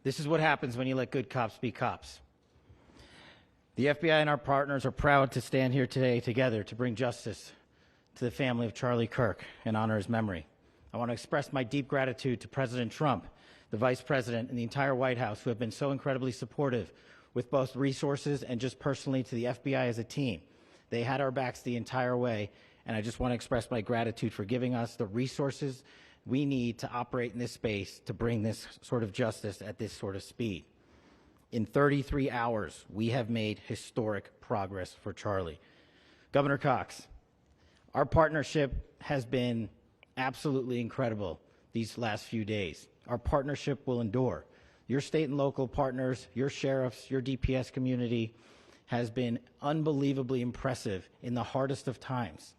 This is what happens when you let good cops be cops. The FBI and our partners are proud to stand here today together to bring justice to the family of Charlie Kirk and honor his memory. I want to express my deep gratitude to President Trump, the Vice President, and the entire White House who have been so incredibly supportive with both resources and just personally to the FBI as a team. They had our backs the entire way, and I just want to express my gratitude for giving us the resources we need to operate in this space to bring this sort of justice at this sort of speed. In 33 hours, we have made historic progress for Charlie. Governor Cox, our partnership has been absolutely incredible these last few days. Our partnership will endure. Your state and local partners, your sheriffs, your DPS community has been unbelievably impressive in the hardest of times.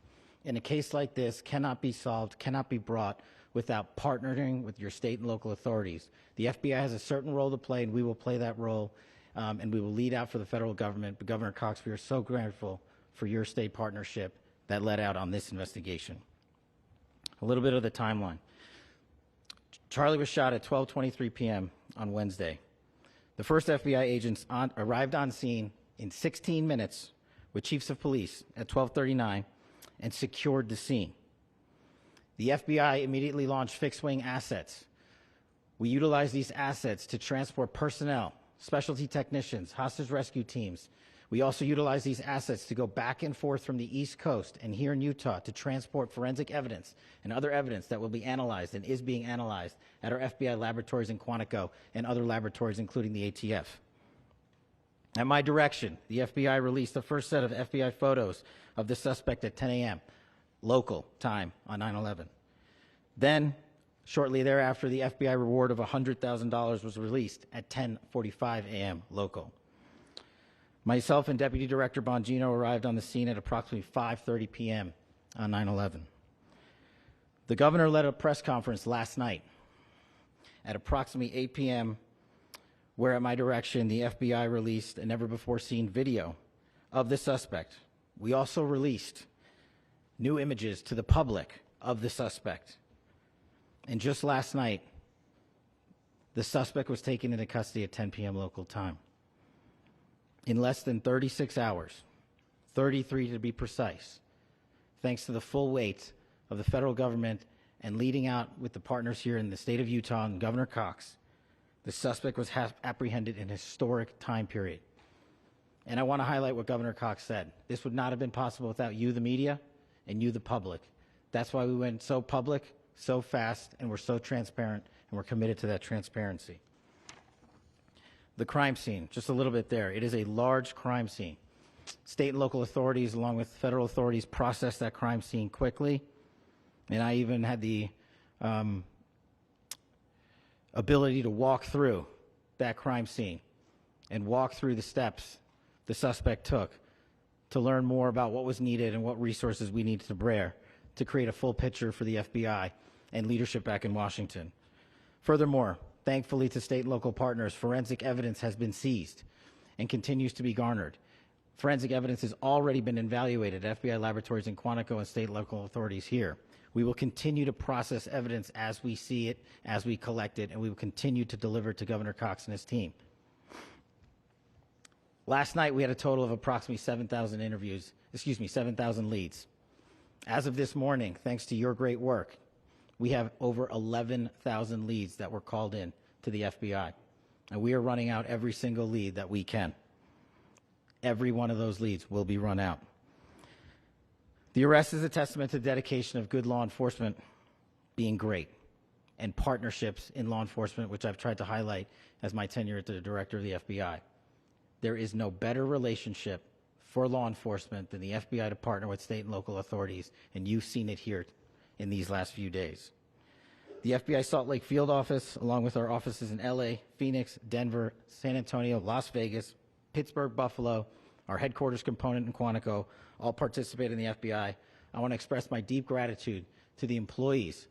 And a case like this cannot be solved, cannot be brought without partnering with your state and local authorities. The FBI has a certain role to play, and we will play that role, and we will lead out for the federal government. But Governor Cox, we are so grateful for your state partnership that led out on this investigation. A little bit of the timeline. Charlie was shot at 12:23 p.m. on Wednesday. The first FBI agents arrived on scene in 16 minutes with chiefs of police at 12:39 and secured the scene. The FBI immediately launched fixed-wing assets. We utilized these assets to transport personnel, specialty technicians, hostage rescue teams. We also utilized these assets to go back and forth from the East Coast and here in Utah to transport forensic evidence and other evidence that will be analyzed and is being analyzed at our FBI laboratories in Quantico and other laboratories, including the ATF. At my direction, the FBI released the first set of FBI photos of the suspect at 10 a.m. local time on 9/11. Then, shortly thereafter, the FBI reward of $100,000 was released at 10:45 a.m. local. Myself and Deputy Director Bongino arrived on the scene at approximately 5:30 p.m. on 9/11. The governor led a press conference last night at approximately 8 p.m., where at my direction, the FBI released a never-before-seen video of the suspect. We also released new images to the public of the suspect. And just last night, the suspect was taken into custody at 10 p.m. local time. In less than 36 hours, 33 to be precise, thanks to the full weight of the federal government and leading out with the partners here in the state of Utah and Governor Cox, the suspect was apprehended in a historic time period. And I want to highlight what Governor Cox said. This would not have been possible without you, the media, and you, the public. That's why we went so public, so fast, and we're so transparent, and we're committed to that transparency. The crime scene, just a little bit there. It is a large crime scene. State and local authorities, along with federal authorities, processed that crime scene quickly. And I even had the ability to walk through that crime scene and walk through the steps the suspect took to learn more about what was needed and what resources we needed to bear to create a full picture for the FBI and leadership back in Washington. Furthermore, thankfully to state and local partners, forensic evidence has been seized and continues to be garnered. Forensic evidence has already been evaluated at FBI laboratories in Quantico and state and local authorities here. We will continue to process evidence as we see it, as we collect it, and we will continue to deliver to Governor Cox and his team. Last night, we had a total of approximately 7,000 leads. As of this morning, thanks to your great work, we have over 11,000 leads that were called in to the FBI. And we are running out every single lead that we can. Every one of those leads will be run out. The arrest is a testament to the dedication of good law enforcement being great and partnerships in law enforcement, which I've tried to highlight as my tenure as the director of the FBI. There is no better relationship for law enforcement than the FBI to partner with state and local authorities, and you've seen it here in these last few days. The FBI Salt Lake field office, along with our offices in LA, Phoenix, Denver, San Antonio, Las Vegas, Pittsburgh, Buffalo, our headquarters component in Quantico, all participate in the FBI. I want to express my deep gratitude to the employees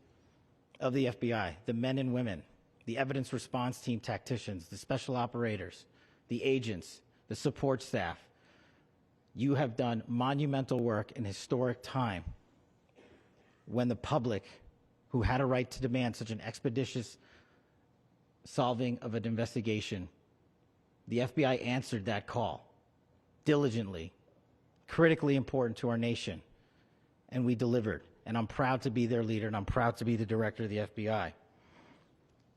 of the FBI, the men and women, the evidence response team tacticians, the special operators, the agents, the support staff. You have done monumental work in historic time when the public, who had a right to demand such an expeditious solving of an investigation. The FBI answered that call diligently, critically important to our nation, and we delivered. And I'm proud to be their leader, and I'm proud to be the director of the FBI.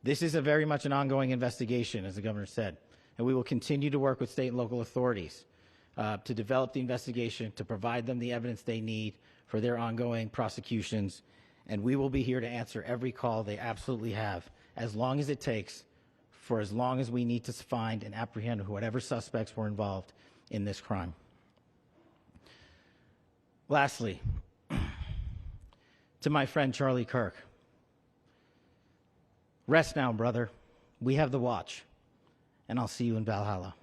This is very much an ongoing investigation, as the governor said, and we will continue to work with state and local authorities to develop the investigation, to provide them the evidence they need for their ongoing prosecutions, and we will be here to answer every call they absolutely have, as long as it takes, for as long as we need to find and apprehend whatever suspects were involved in this crime. Lastly, to my friend Charlie Kirk, rest now, brother. We have the watch, and I'll see you in Valhalla.